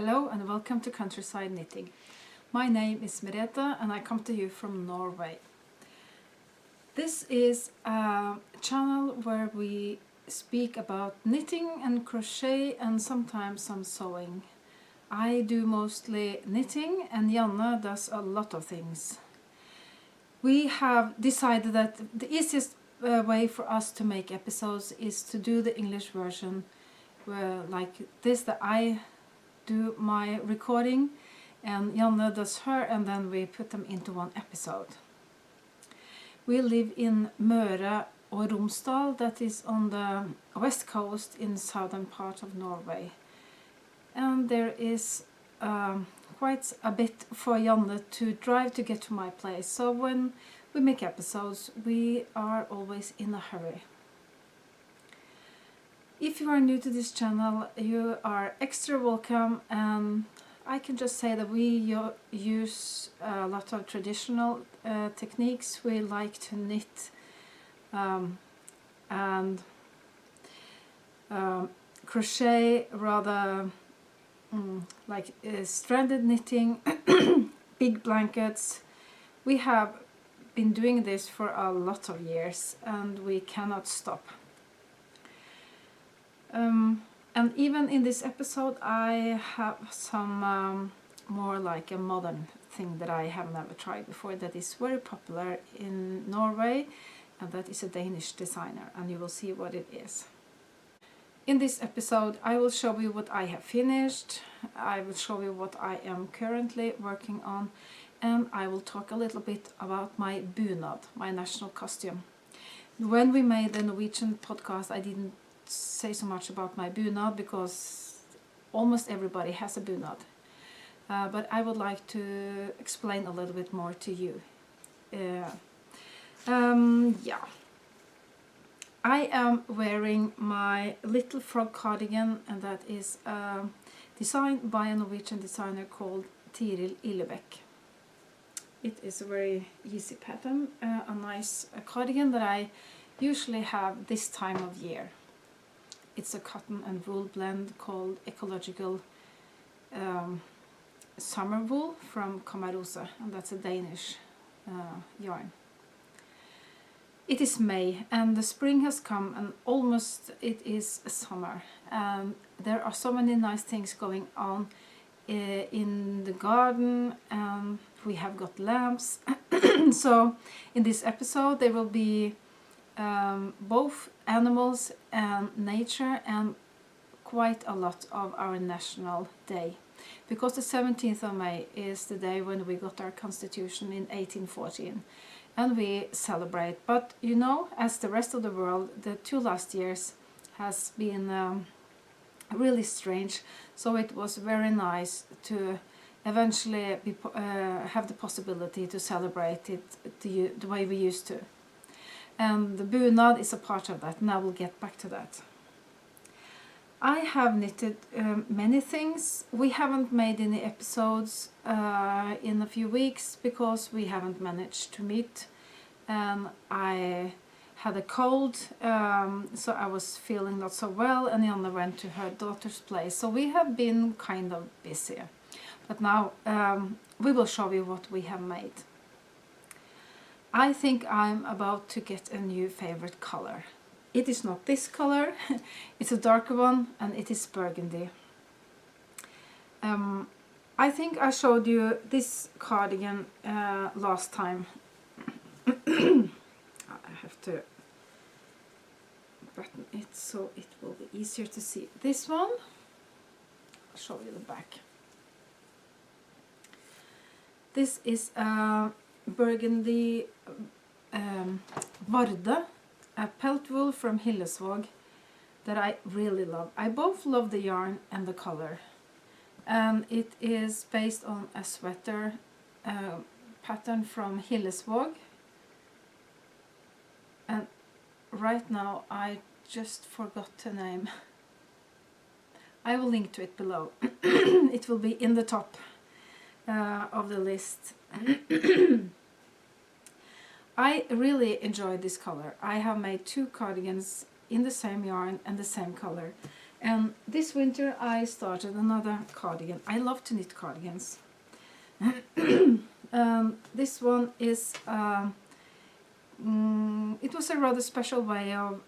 Hello and welcome to Countryside Knitting. My name is Merete and I come to you from Norway. This is a channel where we speak about knitting and crochet and sometimes some sewing. I do mostly knitting and Janne does a lot of things. We have decided that the easiest way for us to make episodes is to do the English version like this, that I do my recording and Janne does her, and then we put them into one episode. We live in Møre og Romsdal, that is on the west coast in southern part of Norway. And there is quite a bit for Janne to drive to get to my place. So when we make episodes, we are always in a hurry. If you are new to this channel, you are extra welcome, and I can just say that we use a lot of traditional techniques. We like to knit and crochet, rather like stranded knitting, big blankets. We have been doing this for a lot of years and we cannot stop. And even in this episode I have some more like a modern thing that I have never tried before, that is very popular in Norway, and that is a Danish designer, and you will see what it is. In this episode I will show you what I have finished, I will show you what I am currently working on, and I will talk a little bit about my bunad, my national costume. When we made the Norwegian podcast I didn't say so much about my bunad because almost everybody has a bunad, but I would like to explain a little bit more to you. I am wearing my little frog cardigan, and that is designed by a Norwegian designer called Tiril Illebekk. It is a very easy pattern, a nice cardigan that I usually have this time of year. It's a cotton and wool blend called ecological summer wool from Kammerose, and that's a Danish yarn. It is May and the spring has come, and almost it is summer, and there are so many nice things going on in the garden, and we have got lamps. So in this episode there will be both animals and nature, and quite a lot of our national day, because the 17th of May is the day when we got our constitution in 1814 and we celebrate. But you know, as the rest of the world, the 2 last years has been really strange, so it was very nice to eventually have the possibility to celebrate it the way we used to. And the bunad is a part of that, and I will get back to that. I have knitted many things. We haven't made any episodes in a few weeks because we haven't managed to meet, and I had a cold, so I was feeling not so well, and Janne went to her daughter's place, so we have been kind of busy. But now we will show you what we have made. I think I'm about to get a new favorite color. It is not this color, it's a darker one, and it is burgundy. I think I showed you this cardigan last time. I have to button it so it will be easier to see. This one, I'll show you the back. This is a burgundy Varde, a pelt wool from Hillesvåg that I really love. I both love the yarn and the color, and it is based on a sweater pattern from Hillesvåg, and right now I just forgot the name. I will link to it below. It will be in the top of the list. I really enjoy this color. I have made 2 cardigans in the same yarn and the same color, And this winter I started another cardigan. I love to knit cardigans. This one is, it was a rather special way of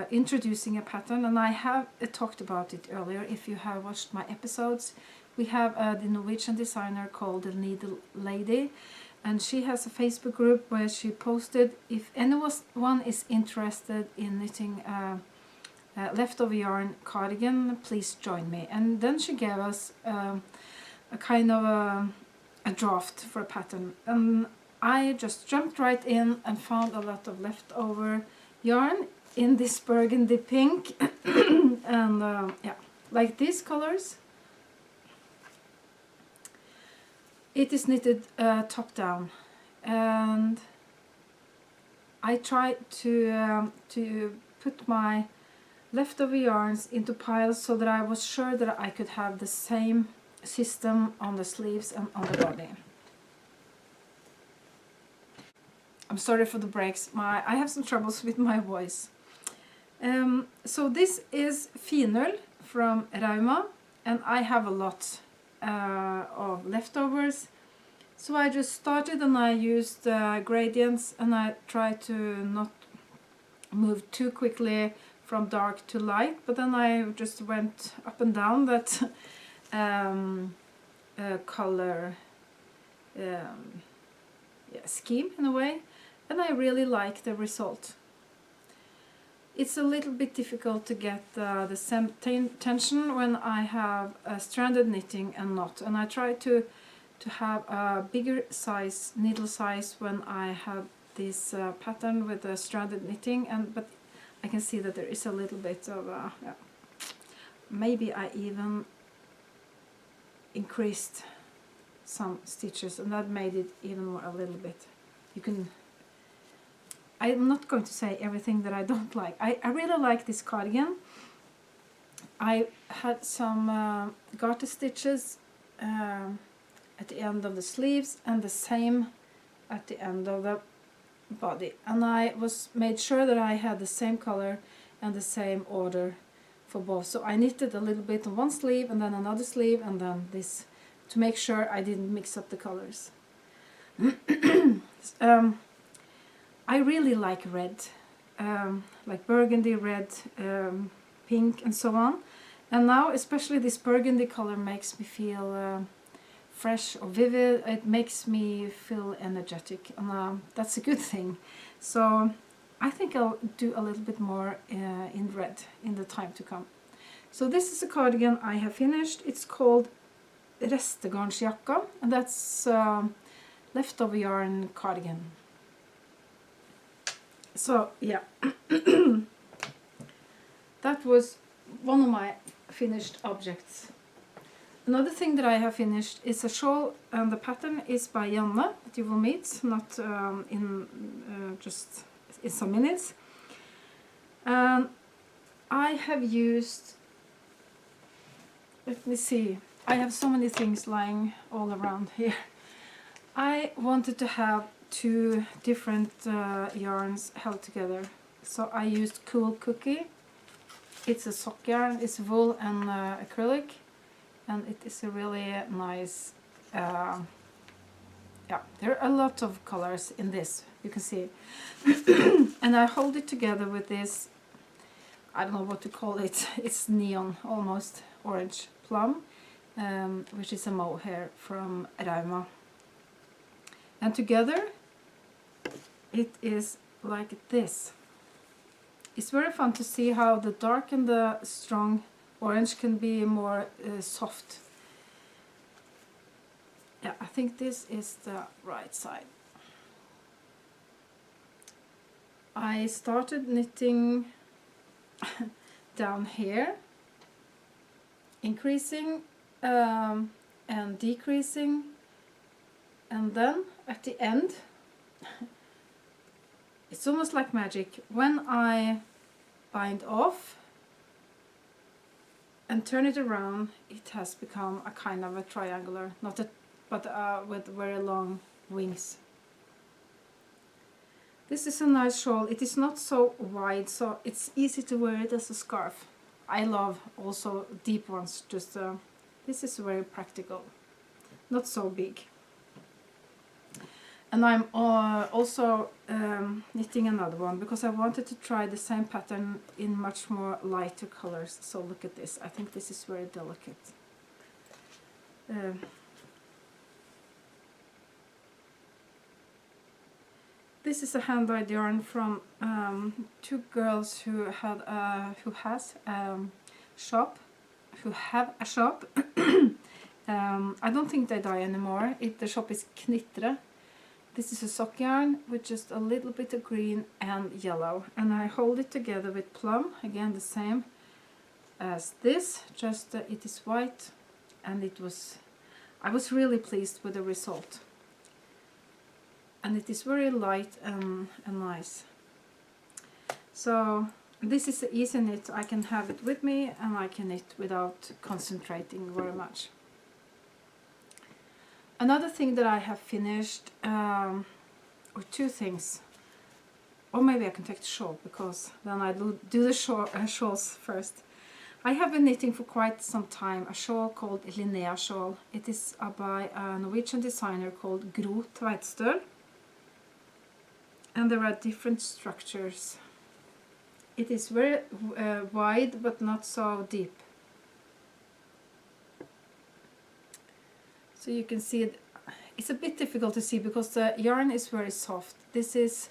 introducing a pattern, and I have talked about it earlier. If you have watched my episodes, we have the Norwegian designer called the Needle Lady, and she has a Facebook group where she posted, if anyone is interested in knitting leftover yarn cardigan, please join me. And then she gave us a kind of a draft for a pattern, and I just jumped right in and found a lot of leftover yarn in this burgundy pink and yeah, like these colors. It is knitted top down, and I tried to put my leftover yarns into piles so that I was sure that I could have the same system on the sleeves and on the body. I'm sorry for the breaks. I have some troubles with my voice. So this is Finull from Rauma, and I have a lot of leftovers. So I just started and I used gradients, and I tried to not move too quickly from dark to light, but then I just went up and down that color scheme in a way, and I really like the result. It's a little bit difficult to get the same tension when I have stranded knitting and not, and I try to have a bigger size needle size when I have this pattern with the stranded knitting, but I can see that there is a little bit of yeah. Maybe I even increased some stitches, and that made it even more a little bit. You can, I'm not going to say everything that I don't like. I really like this cardigan. I had some garter stitches at the end of the sleeves and the same at the end of the body, and I made sure that I had the same color and the same order for both. So I knitted a little bit on one sleeve and then another sleeve and then this, to make sure I didn't mix up the colors. I really like red, like burgundy red, pink and so on, and now especially this burgundy color makes me feel fresh or vivid. It makes me feel energetic, and that's a good thing. So I think I'll do a little bit more in red in the time to come. So this is a cardigan I have finished. It's called Restegarnsjakka, and that's leftover yarn cardigan. So yeah, that was one of my finished objects. Another thing that I have finished is a shawl, and the pattern is by Janne, that you will meet, not in just in some minutes. I have used, let me see, I have so many things lying all around here. I wanted to have two different yarns held together, so I used Cool Cookie. It's a sock yarn, it's wool and acrylic, and it is a really nice, yeah, there are a lot of colors in this, you can see. And I hold it together with this, I don't know what to call it, it's neon, almost orange plum, which is a mohair from Rauma. And together it is like this. It's very fun to see how the dark and the strong orange can be more soft. Yeah, I think this is the right side. I started knitting down here, increasing and decreasing, and then at the end it's almost like magic. When I bind off and turn it around, it has become a kind of a triangular, not a, but with very long wings. This is a nice shawl. It is not so wide, so it's easy to wear it as a scarf. I love also deep ones, just this is very practical, not so big. And I'm also knitting another one because I wanted to try the same pattern in much more lighter colors. So look at this, I think this is very delicate. This is a hand-dyed yarn from two girls who have a shop. I don't think they dye anymore. The shop is Knitre. This is a sock yarn with just a little bit of green and yellow, and I hold it together with plum, again the same as this, just it is white, and I was really pleased with the result. And it is very light and nice. So this is an easy knit. I can have it with me and I can knit without concentrating very much. Another thing that I have finished, or two things, or maybe I can take the shawl because then I do the shawls first. I have been knitting for quite some time a shawl called Linnea shawl. It is by a Norwegian designer called Gro Tveitstøl. And there are different structures. It is very wide but not so deep. So you can see it's a bit difficult to see because the yarn is very soft. This is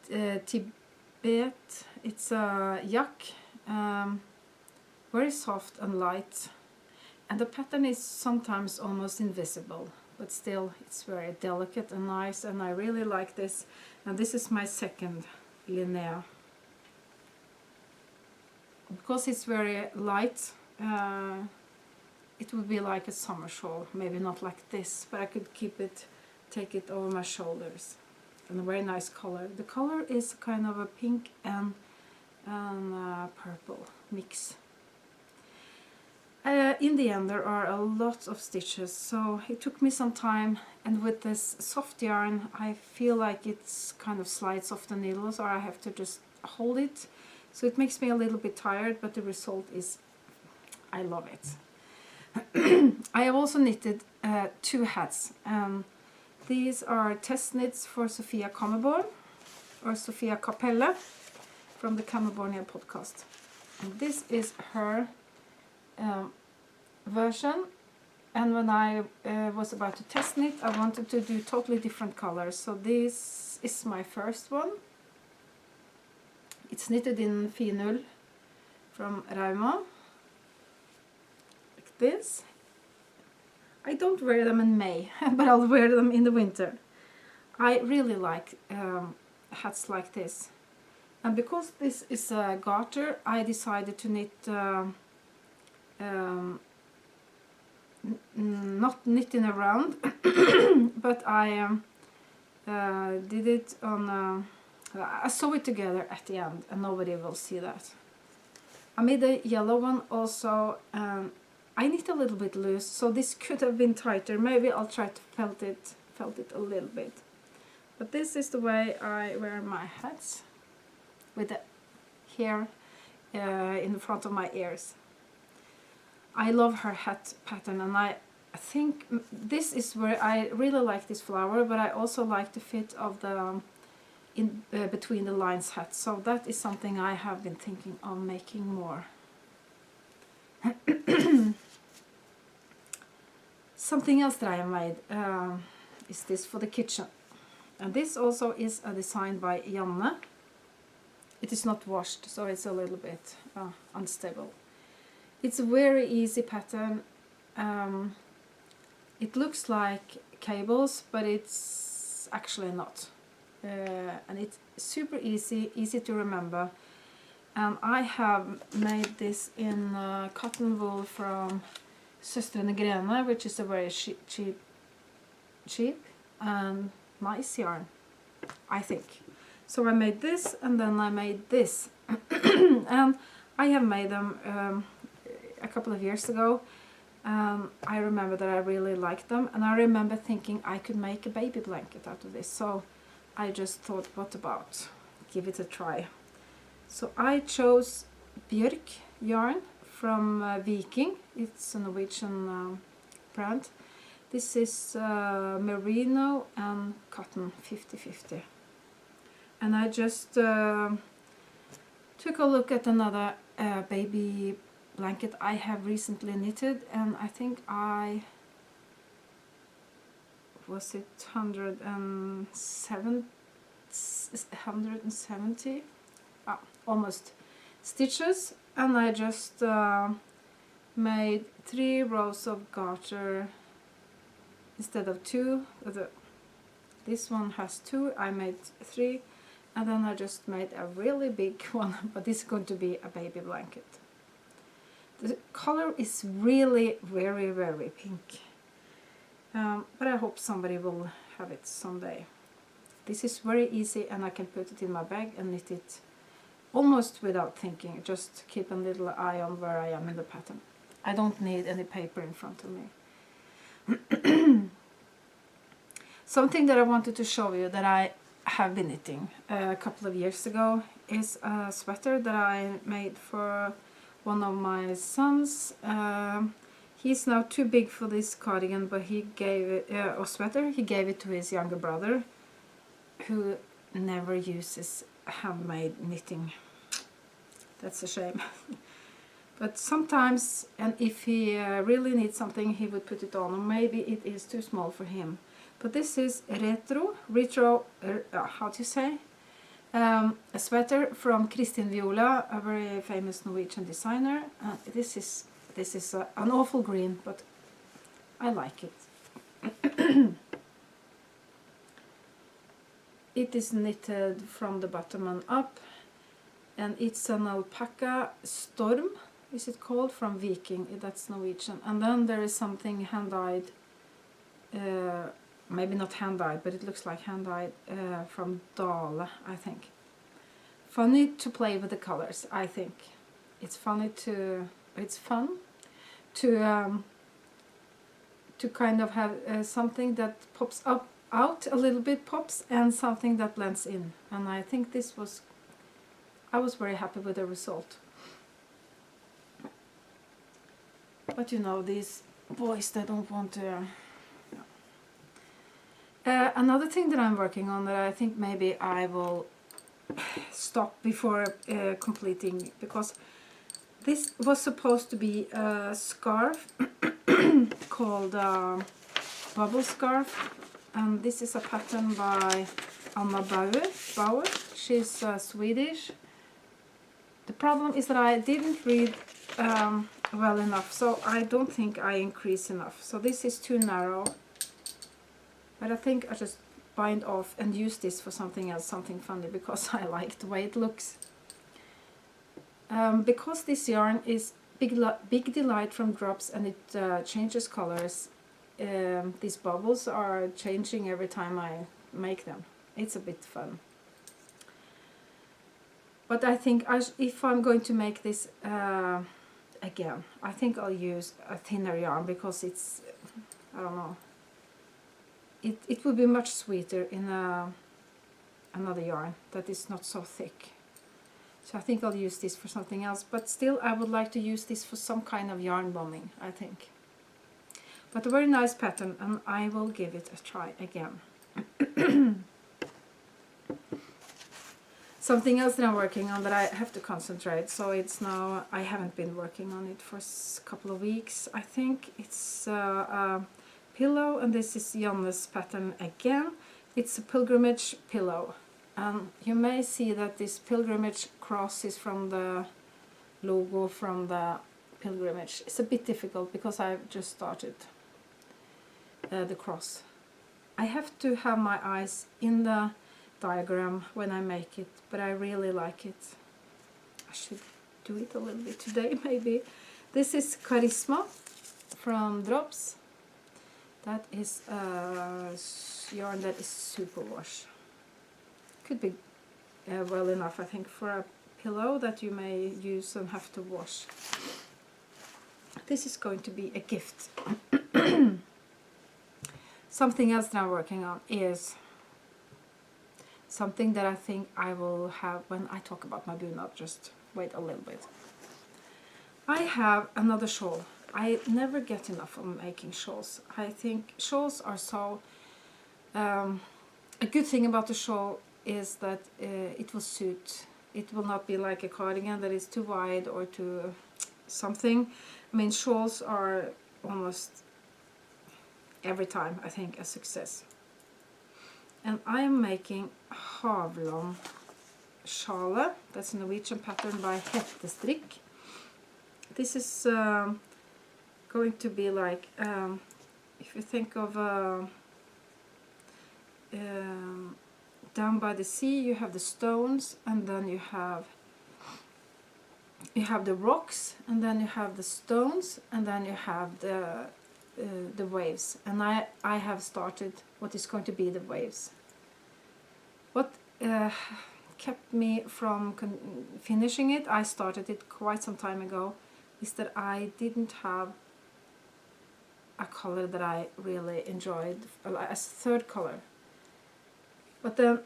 Tibet, it's a yak, very soft and light. And the pattern is sometimes almost invisible, but still it's very delicate and nice, and I really like this. And this is my second Linnea. Because it's very light, it would be like a summer shawl, maybe not like this, but I could take it over my shoulders. And a very nice color. The color is kind of a pink and purple mix. In the end there are a lot of stitches, so it took me some time, and with this soft yarn I feel like it's kind of slides off the needles, or I have to just hold it, so it makes me a little bit tired, but the result is I love it. I have also knitted two hats. These are test knits for Sofia Kammerborn, or Sofia Kapelle, from the Kammerbornia podcast. And this is her version, and when I was about to test knit I wanted to do totally different colors, so this is my first one. It's knitted in finull from Rauma, like this. I don't wear them in May, but I'll wear them in the winter. I really like hats like this, and because this is a garter I decided to knit not knitting around, but I did it on I sew it together at the end, and nobody will see that. I made the yellow one also. I knit a little bit loose, so this could have been tighter. Maybe I'll try to felt it a little bit. But this is the way I wear my hats, with the hair in the front of my ears. I love her hat pattern, and I think this is where I really like this flower, but I also like the fit of the between the lines hat, so that is something I have been thinking of making more. Something else that I have made is this for the kitchen, and this also is a design by Janne. It is not washed, so it's a little bit unstable. It's a very easy pattern. It looks like cables, but it's actually not. And it's super easy to remember. I have made this in cotton wool from Søstrene Grene, which is a very cheap and nice yarn, I think. So I made this, and then I made this. And I have made them a couple of years ago. I remember that I really liked them, and I remember thinking I could make a baby blanket out of this, so I just thought, what about give it a try. So I chose björk, yarn from Viking. It's a Norwegian brand. This is merino and cotton 50-50. And I just took a look at another baby blanket I have recently knitted, and I think was it 170 almost stitches, and I just made 3 rows of garter instead of 2. This one has 2, I made 3, and then I just made a really big one, but this is going to be a baby blanket. The color is really very, very pink, but I hope somebody will have it someday. This is very easy, and I can put it in my bag and knit it almost without thinking. Just keep a little eye on where I am in the pattern. I don't need any paper in front of me. Something that I wanted to show you that I have been knitting a couple of years ago is a sweater that I made for one of my sons. He's now too big for this cardigan, but he gave it, or sweater, he gave it to his younger brother, who never uses handmade knitting. That's a shame. But sometimes, and if he really needs something, he would put it on, or maybe it is too small for him. But this is retro, how do you say? A sweater from Kristin Viola, a very famous Norwegian designer. This is an awful green, but I like it. It is knitted from the bottom and up, and it's an alpaca storm, is it called, from Viking. That's Norwegian. And then there is something hand-dyed, maybe not hand-dyed, but it looks like hand-dyed, from Dale, I think. Funny to play with the colors, I think. It's fun to kind of have something that pops up out a little bit, pops, and something that blends in. And I think I was very happy with the result. But you know, these boys, they don't want to... another thing that I'm working on that I think maybe I will stop before completing, because this was supposed to be a scarf called Bubble Scarf, and this is a pattern by Anna Bauer. She's Swedish. The problem is that I didn't read well enough, so I don't think I increase enough. So this is too narrow, but I think I just bind off and use this for something else, something funny, because I like the way it looks. Because this yarn is big delight from drops, and it changes colors. These bubbles are changing every time I make them. It's a bit fun. But I think if I'm going to make this again, I think I'll use a thinner yarn, because it's, I don't know, it would be much sweeter in another yarn that is not so thick. So I think I'll use this for something else, but still I would like to use this for some kind of yarn bombing, I think. But a very nice pattern, and I will give it a try again. Something else that I'm working on that I have to concentrate, so it's now, I haven't been working on it for a couple of weeks. I think it's a pillow, and this is Janne's pattern again. It's a pilgrimage pillow. You may see that this pilgrimage cross is from the logo from the pilgrimage. It's a bit difficult because I've just started the cross. I have to have my eyes in the diagram when I make it, but I really like it. I should do it a little bit today, maybe. This is Charisma from Drops. That is a yarn that is super wash. Could be well enough, I think, for a pillow that you may use and have to wash. This is going to be a gift. Something else that I'm working on is something that I think I will have when I talk about my bunad. Just wait a little bit. I have another shawl. I never get enough of making shawls. I think shawls are so... a good thing about the shawl is that it will suit. It will not be like a cardigan that is too wide or too something. I mean, shawls are almost every time, I think, a success. And I am making Havlon Sjale. That's a Norwegian pattern by Hettestrikk. This is going to be like, if you think of down by the sea, you have the stones, and then you have the rocks, and then you have the stones, and then you have the waves. And I have started what is going to be the waves. What kept me from finishing it, I started it quite some time ago, is that I didn't have a color that I really enjoyed as third color. But then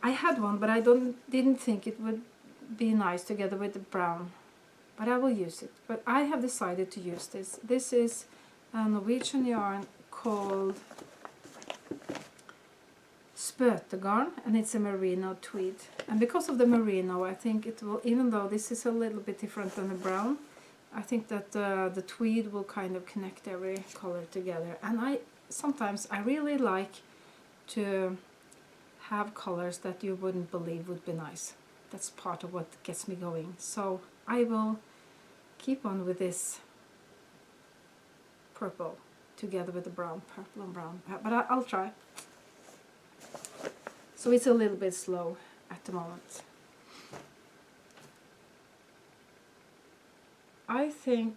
I had one, but I didn't think it would be nice together with the brown. But I will use it. But I have decided to use this. This is a Norwegian yarn called Spøtegarn, and it's a merino tweed. And because of the merino, I think it will, even though this is a little bit different than the brown, I think that the tweed will kind of connect every color together. And sometimes I really like to have colors that you wouldn't believe would be nice. That's part of what gets me going. So I will keep on with this purple together with the brown, purple and brown. But I'll try. So it's a little bit slow at the moment. I think,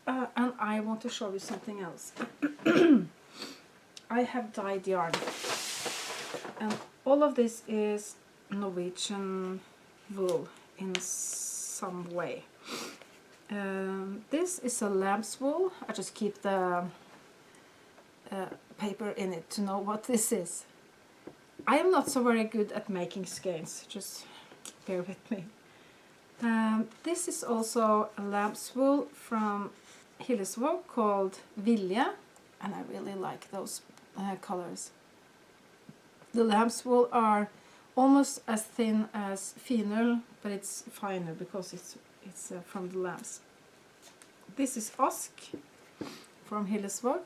and I want to show you something else. I have dyed yarn. And all of this is Norwegian wool in some way. This is a lamb's wool. I just keep the paper in it to know what this is. I am not so very good at making skeins, just bear with me. This is also a lamb's wool from Hillesvåg called Vilje, and I really like those colors. The lamb's wool are almost as thin as finer, but it's finer because it's from the lambs. This is Ask from Hillesvåg.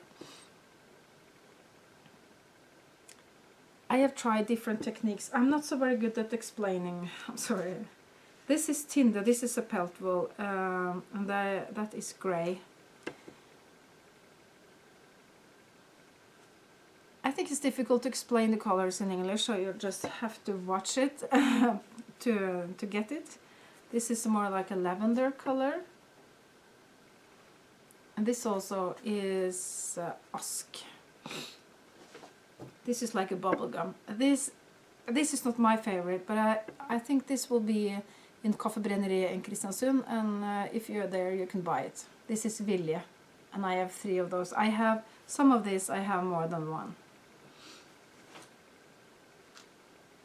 I have tried different techniques. I'm not so very good at explaining. I'm sorry. This is Tinder. This is a pelt wool, and that is grey. I think it's difficult to explain the colors in English, so you just have to watch it to get it. This is more like a lavender color. And this also is Ask. This is like a bubble gum. This is not my favorite, but I think this will be in Kaffebrenneriet in Kristiansund, and if you're there you can buy it. This is Vilje, and I have 3 of those. I have some of this, I have more than one.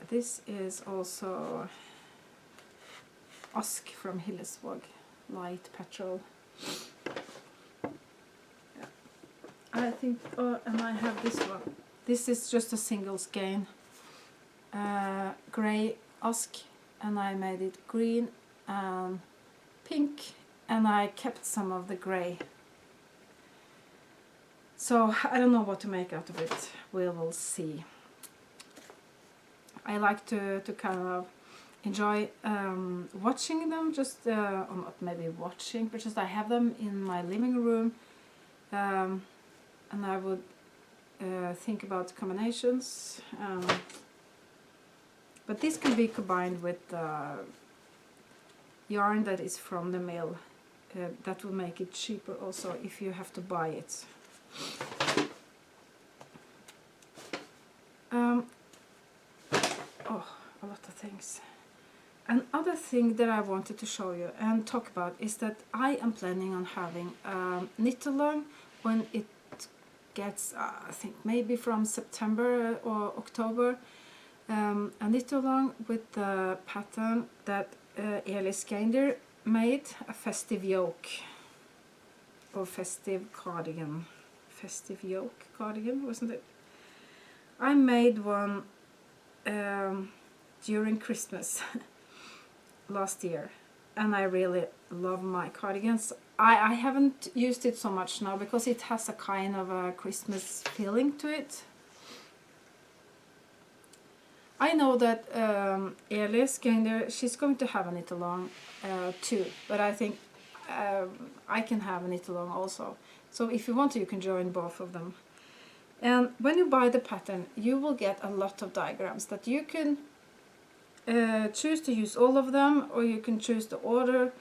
This is also Ask from Hillesvåg, light petrol. Yeah. I think, and I have this one. This is just a single skein, grey Ask, and I made it green and pink, and I kept some of the grey. So I don't know what to make out of it. We will see. I like to kind of enjoy watching them, just or not maybe watching, but just I have them in my living room, and I would think about combinations. But this can be combined with yarn that is from the mill. That will make it cheaper also if you have to buy it. Oh, a lot of things. Another thing that I wanted to show you and talk about is that I am planning on having knit-along when it gets, I think maybe from September or October, a knit-along with the pattern that Eli Skander made a festive yoke or festive cardigan. Festive yoke cardigan, wasn't it? I made one during Christmas last year, and I really love my cardigans. I haven't used it so much now because it has a kind of a Christmas feeling to it. I know that Elis she's going to have a knit along too, but I think I can have a knit along also. So if you want to, you can join both of them. And when you buy the pattern, you will get a lot of diagrams that you can choose to use all of them, or you can choose to order.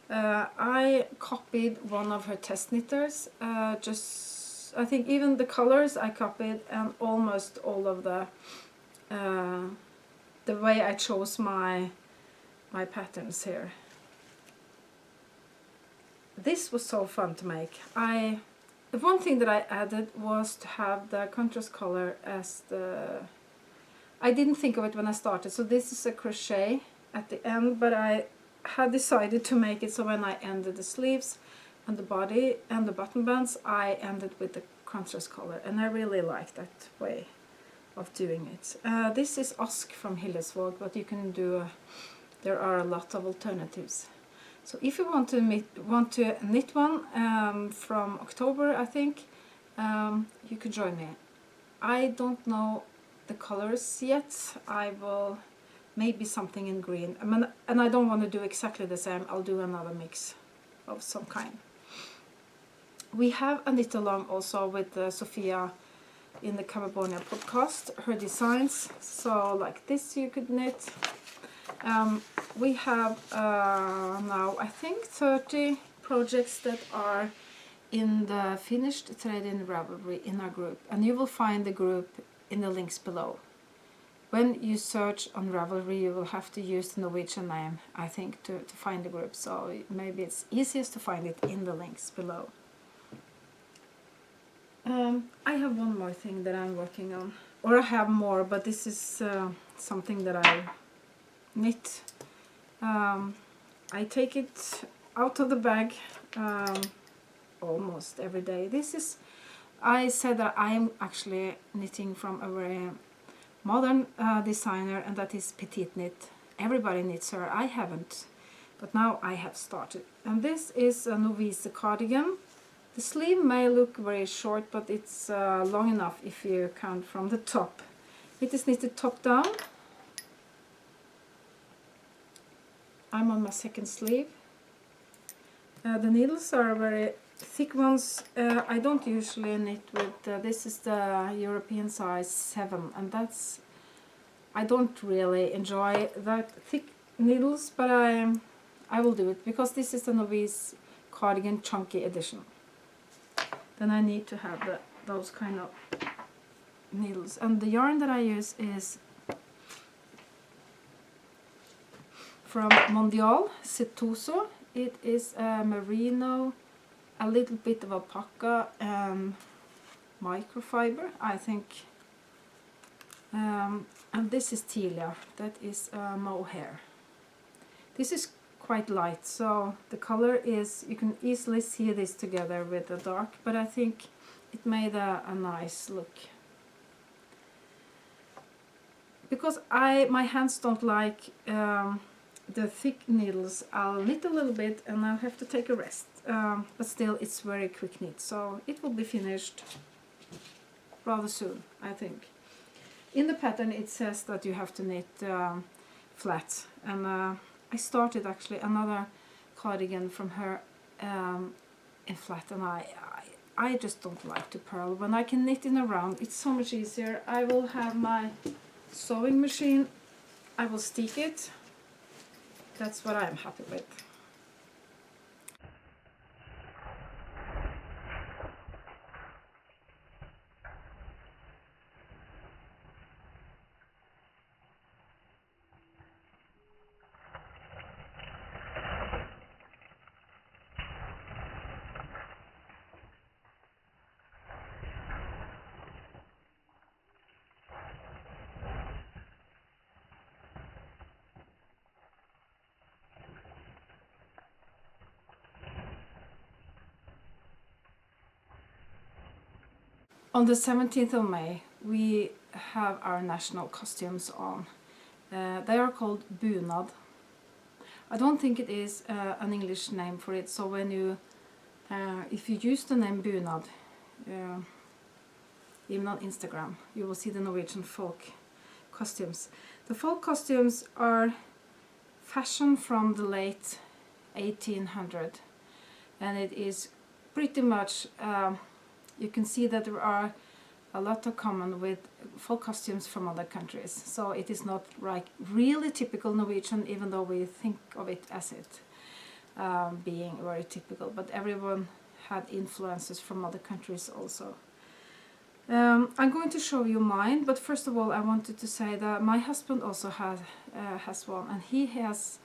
I copied one of her test knitters, I think even the colors I copied, and almost all of the way I chose my patterns here. This was so fun to make. The one thing that I added was to have the contrast color as the... I didn't think of it when I started, so this is a crochet at the end, but I had decided to make it so when I ended the sleeves and the body and the button bands, I ended with the contrast color, and I really like that way of doing it. This is Ask from Hillesvåg, but you can do... there are a lot of alternatives. So if you want to knit one from October, I think, you can join me. I don't know the colors yet. I will maybe something in green. And I don't want to do exactly the same. I'll do another mix of some kind. We have a knit along also with Sophia in the Camabonia podcast, her designs. So like this you could knit. We have now I think 30 projects that are in the finished thread in Ravelry in our group, and you will find the group in the links below. When you search on Ravelry, you will have to use the Norwegian name, I think, to find the group, so maybe it's easiest to find it in the links below. I have one more thing that I'm working on, or I have more, but this is something that I knit. I take it out of the bag almost every day. I said that I am actually knitting from a very modern designer, and that is Petite Knit. Everybody knits her. I haven't, but now I have started. And this is a Novice cardigan. The sleeve may look very short, but it's long enough if you count from the top. It is knitted top down. I'm on my second sleeve. The needles are very thick ones. I don't usually knit with, this is the European size 7, and I don't really enjoy that thick needles, but I will do it because this is the Novice cardigan chunky edition. Then I need to have those kind of needles, and the yarn that I use is from Mondial Setoso. It is a merino, a little bit of alpaca, and microfiber, I think. And this is Tilia, that is mohair. This is quite light, so the color is, you can easily see this together with the dark, but I think it made a nice look. Because my hands don't like the thick needles, I'll knit a little bit and I'll have to take a rest. But still, it's very quick knit, so it will be finished rather soon, I think. In the pattern it says that you have to knit flat, and I started actually another cardigan from her in flat, and I just don't like to purl. When I can knit in a round, it's so much easier. I will have my sewing machine, I will stick it. That's what I'm happy with. On the 17th of May, we have our national costumes on. They are called bunad. I don't think it is an English name for it, so when you, if you use the name bunad, even on Instagram, you will see the Norwegian folk costumes. The folk costumes are fashioned from the late 1800, and it is pretty much, you can see that there are a lot of common with folk costumes from other countries. So it is not like really typical Norwegian, even though we think of it as it being very typical. But everyone had influences from other countries also. I'm going to show you mine, but first of all I wanted to say that my husband also has one, and he has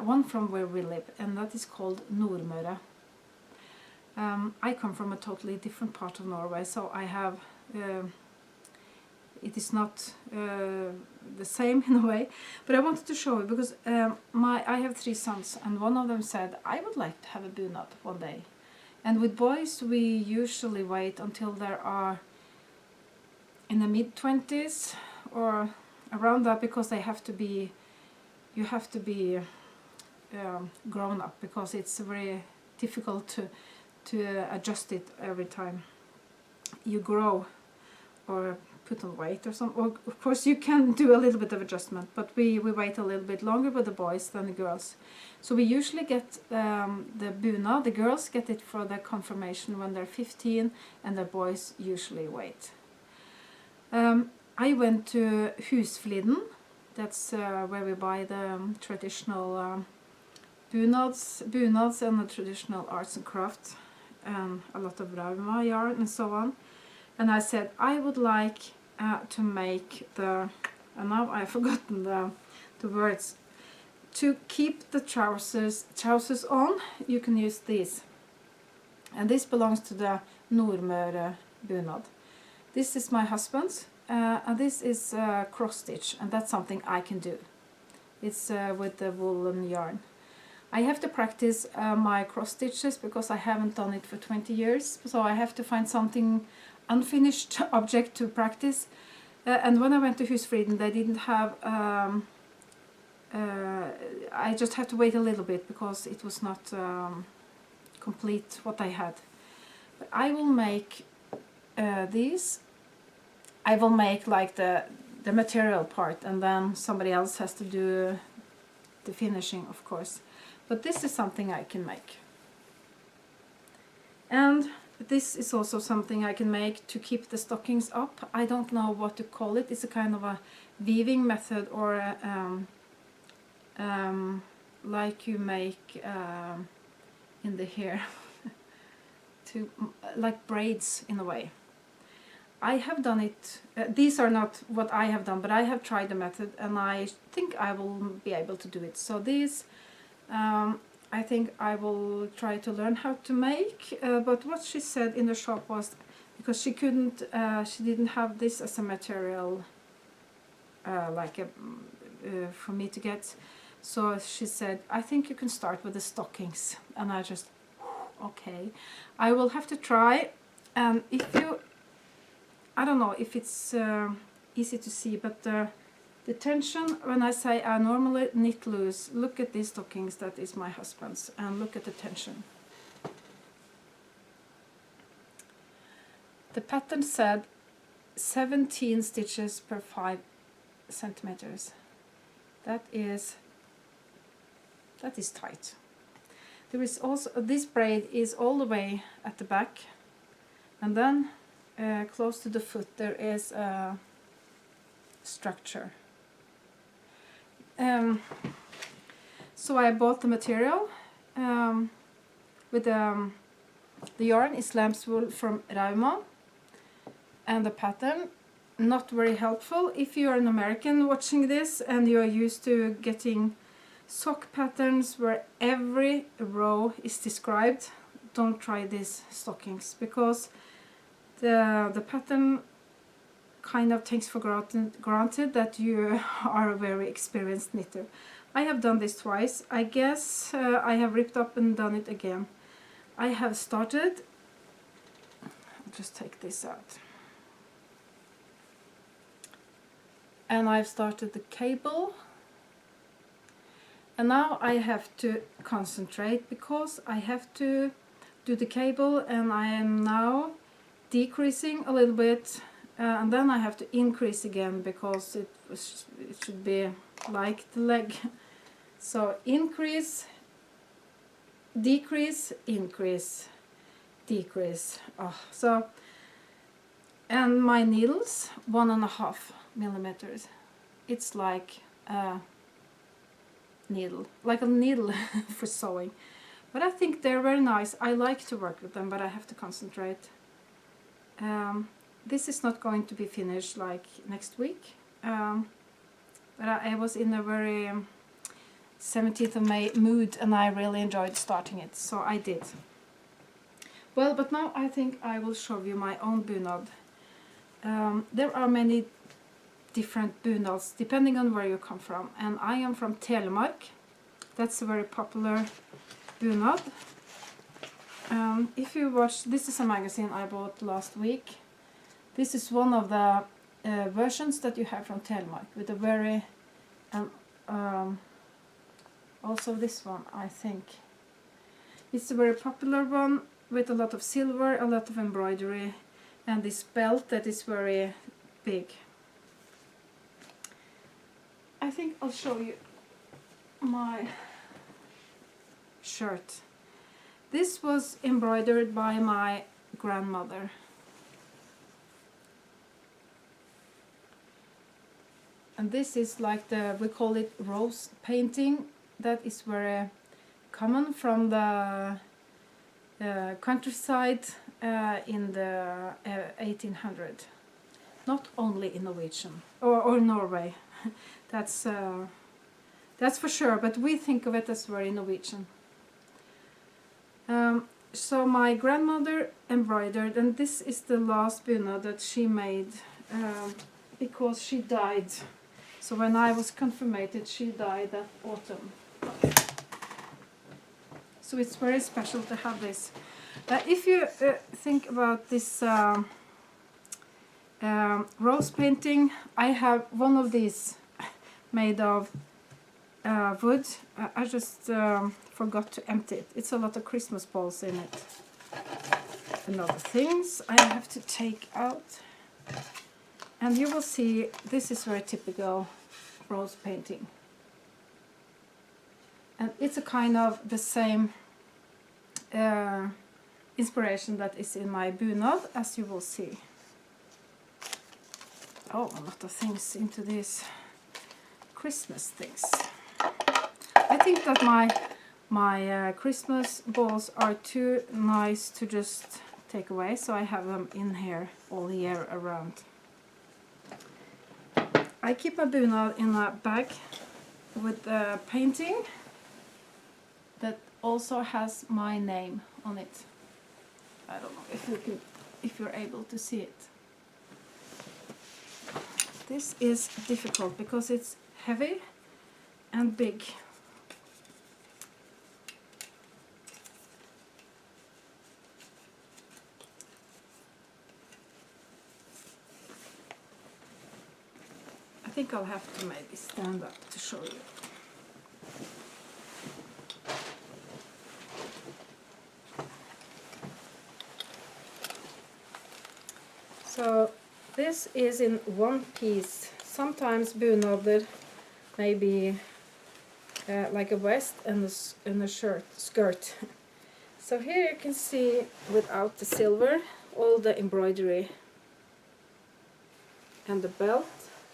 one from where we live, and that is called Merete. I come from a totally different part of Norway, so I have it is not the same in a way, but I wanted to show you because I have 3 sons, and one of them said, I would like to have a bunad one day. And with boys we usually wait until they are in the mid-20s or around that, because they have to be, you have to be grown up, because it's very difficult to adjust it every time you grow or put on weight or something. Or of course you can do a little bit of adjustment, but we wait a little bit longer with the boys than the girls. So we usually get the bunad, the girls get it for their confirmation when they're 15, and the boys usually wait. I went to Husfliden, that's where we buy the traditional bunads and the traditional arts and crafts, a lot of rauma yarn and so on. And I said I would like to make the, and now I've forgotten the words, to keep the trousers on. You can use these, and this belongs to the Nordmøre bunad. This is my husband's, and this is cross stitch, and that's something I can do. It's with the woolen yarn. I have to practice my cross stitches because I haven't done it for 20 years, so I have to find something unfinished object to practice. And when I went to Husfliden, they didn't have, I just had to wait a little bit because it was not complete what I had. But I will make these. I will make like the material part, and then somebody else has to do the finishing, of course. But this is something I can make. And this is also something I can make to keep the stockings up. I don't know what to call it. It's a kind of a weaving method, or like you make in the hair, to like braids in a way. I have done it, these are not what I have done, but I have tried the method, and I think I will be able to do it. So these, I think I will try to learn how to make, but what she said in the shop was, because she couldn't, she didn't have this as a material like for me to get, so she said, I think you can start with the stockings. And I just, okay, I will have to try. And if you, I don't know if it's easy to see, but the tension, when I say I normally knit loose, look at these stockings, that is my husband's, and look at the tension. The pattern said 17 stitches per 5 centimeters. That is tight. There is also, this braid is all the way at the back, and then close to the foot there is a structure. So I bought the material with the yarn is lamb's wool from Rauma, and the pattern, not very helpful if you are an American watching this and you are used to getting sock patterns where every row is described. Don't try these stockings, because the pattern kind of takes for granted that you are a very experienced knitter. I have done this twice. I guess I have ripped up and done it again. I have started, I'll just take this out. and I've started the cable. And now I have to concentrate because I have to do the cable, and I am now decreasing a little bit, and then I have to increase again because it should be like the leg. So increase, decrease, increase, decrease. So, and my needles 1.5 millimeters. It's like a needle, for sewing. But I think they're very nice. I like to work with them, but I have to concentrate. This is not going to be finished like next week. But I was in a very 17th of May mood, and I really enjoyed starting it, so I did. Well, but now I think I will show you my own bunad. There are many different bunads depending on where you come from, and I am from Telemark. That's a very popular bunad. If you watch, this is a magazine I bought last week. This is one of the versions that you have from Telemark with a very also this one, I think it's a very popular one with a lot of silver, a lot of embroidery, and this belt that is very big. I think I'll show you my shirt. This was embroidered by my grandmother. And this is like we call it rose painting. That is very common from the countryside in the 1800s. Not only in Norwegian or Norway. That's for sure, but we think of it as very Norwegian. So my grandmother embroidered, and this is the last bunad that she made because she died. So when I was confirmed, she died that autumn. So it's very special to have this. If you think about this rose painting, I have one of these made of wood. I just forgot to empty it. It's a lot of Christmas balls in it and other things I have to take out. And you will see this is very typical rose painting. And it's a kind of the same inspiration that is in my bunad, as you will see. Oh, a lot of things into these Christmas things. I think that my Christmas balls are too nice to just take away, so I have them in here all year around. I keep my bunad in a bag with a painting that also has my name on it. I don't know if you're able to see it. This is difficult because it's heavy and big. I think I'll have to maybe stand up to show you. So this is in one piece. Sometimes bunad maybe like a vest and a skirt. So here you can see without the silver all the embroidery and the belt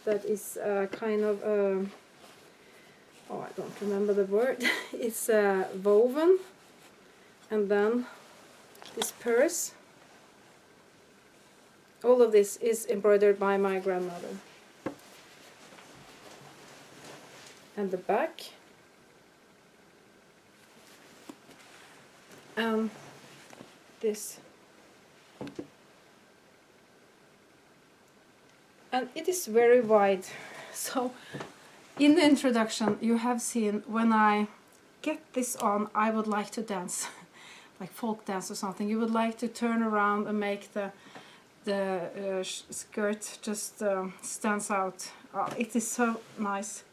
that is kind of oh, I don't remember the word. It's woven, and then this purse. All of this is embroidered by my grandmother. And the back. And this. And it is very wide. So in the introduction you have seen when I get this on, I would like to dance. Like folk dance or something. You would like to turn around and make the skirt just stands out Oh, it is so nice.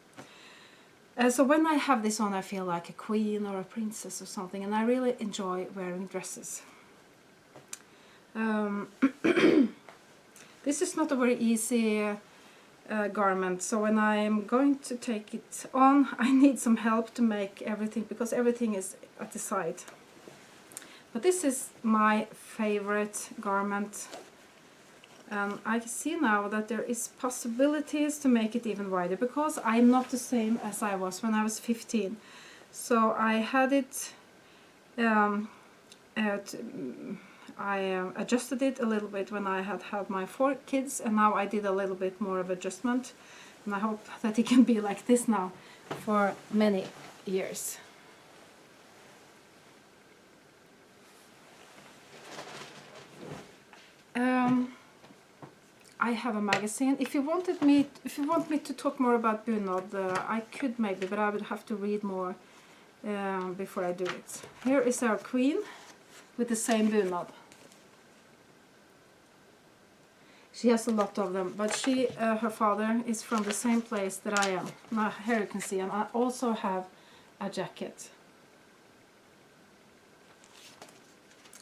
So when I have this on, I feel like a queen or a princess or something, and I really enjoy wearing dresses. This is not a very easy garment, so when I'm going to take it on, I need some help to make everything, because everything is at the side. But this is my favorite garment, and I see now that there is possibilities to make it even wider, because I'm not the same as I was when I was 15. So I had it, I adjusted it a little bit when I had my 4 kids, and now I did a little bit more of adjustment, and I hope that it can be like this now for many years. I have a magazine. If you want me to talk more about bunad, I could maybe, but I would have to read more before I do it. Here is our queen with the same bunad. She has a lot of them, but her father is from the same place that I am. Now here you can see, and I also have a jacket.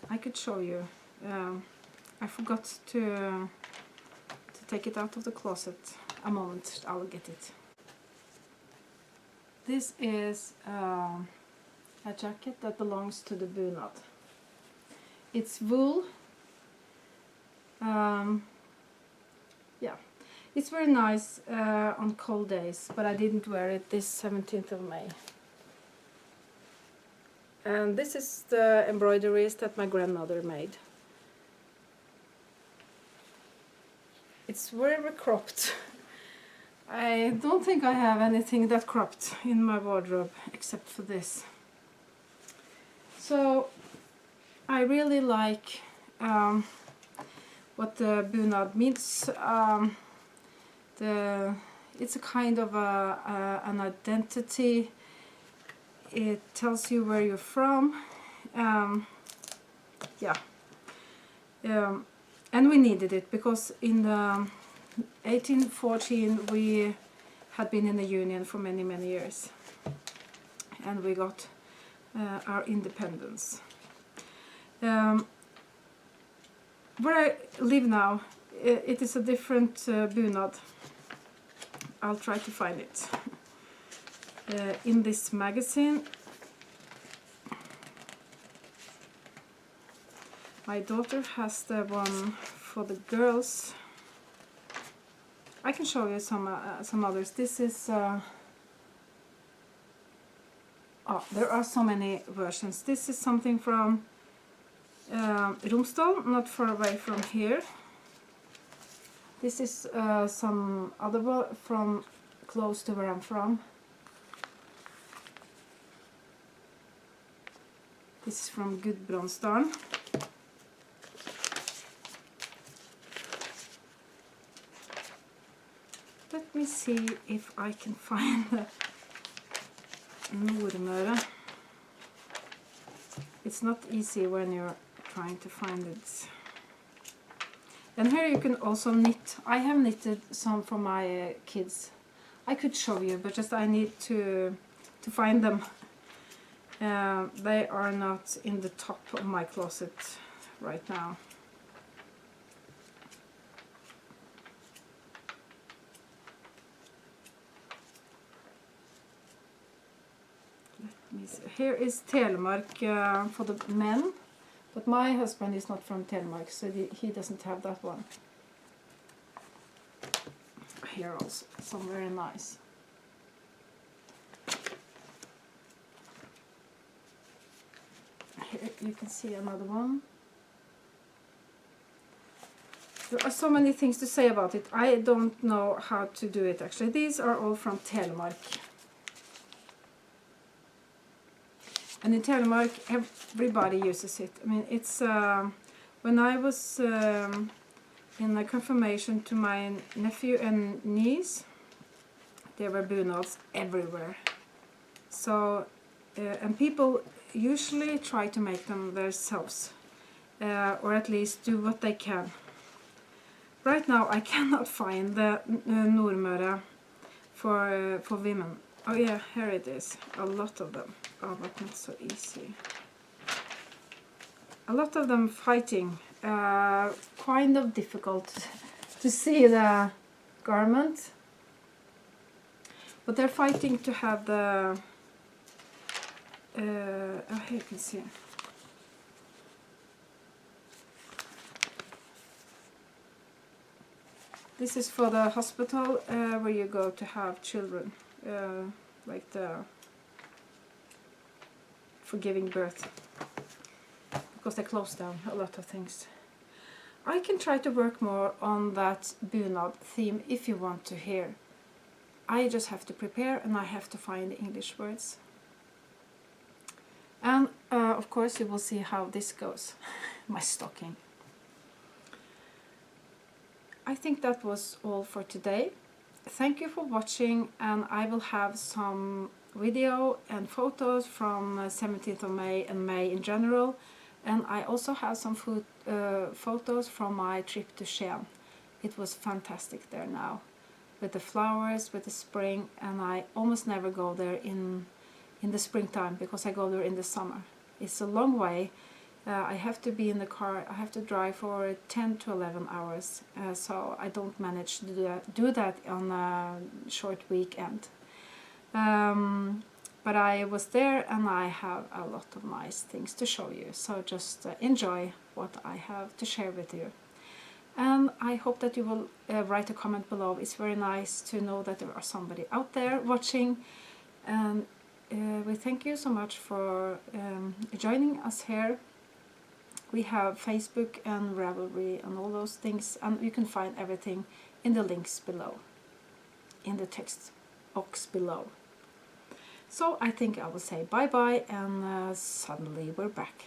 I could show you. I forgot to take it out of the closet. A moment, I'll get it. This is a jacket that belongs to the bunad. It's wool. Yeah, it's very nice on cold days, but I didn't wear it this 17th of May. And this is the embroideries that my grandmother made. It's very cropped. I don't think I have anything that cropped in my wardrobe except for this. So I really like what the bunad means. It's a kind of an identity. It tells you where you're from. And we needed it because in the 1814 we had been in the Union for many, many years, and we got our independence. Where I live now, it is a different bunad. I'll try to find it in this magazine. My daughter has the one for the girls. I can show you some others. This is there are so many versions. This is something from Romsdal, not far away from here. This is some other one from close to where I'm from. This is from Gudbrandsdalen. Let me see if I can find the Nordmøre. It's not easy when you're trying to find it. And here you can also knit. I have knitted some for my kids. I could show you, but just I need to find them. They are not in the top of my closet right now. Here is Telemark for the men, but my husband is not from Telemark, so he doesn't have that one. Here also, some very nice. Here you can see another one. There are so many things to say about it. I don't know how to do it actually. These are all from Telemark. And in Telemark, everybody uses it. I mean, it's when I was in a confirmation to my nephew and niece, there were bunads everywhere. So, and people usually try to make them themselves, or at least do what they can. right now I cannot find the Nordmøre for women. Oh yeah, here it is. A lot of them. Oh, but not so easy. A lot of them fighting. Kind of difficult to see the garment. But they're fighting to have the... oh, here you can see. This is for the hospital where you go to have children, like for giving birth, because they close down a lot of things. I can try to work more on that bunad theme if you want to hear. I just have to prepare and I have to find the English words. And of course you will see how this goes, my stocking. I think that was all for today. Thank you for watching, and I will have some video and photos from 17th of May and May in general. And I also have some photos from my trip to Skien. It was fantastic there now, with the flowers, with the spring, and I almost never go there in the springtime because I go there in the summer. It's a long way. I have to be in the car, I have to drive for 10 to 11 hours, so I don't manage to do that on a short weekend. But I was there and I have a lot of nice things to show you, so just enjoy what I have to share with you. And I hope that you will write a comment below. It's very nice to know that there are somebody out there watching, and we thank you so much for joining us here. We have Facebook and Ravelry and all those things, and you can find everything in the links below, in the text box below. So I think I will say bye bye, and suddenly we're back.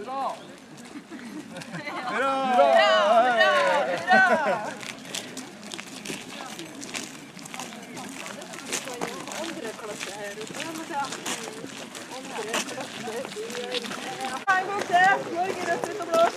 Hurra! En gang til! Norge rødt, hvitt og blått.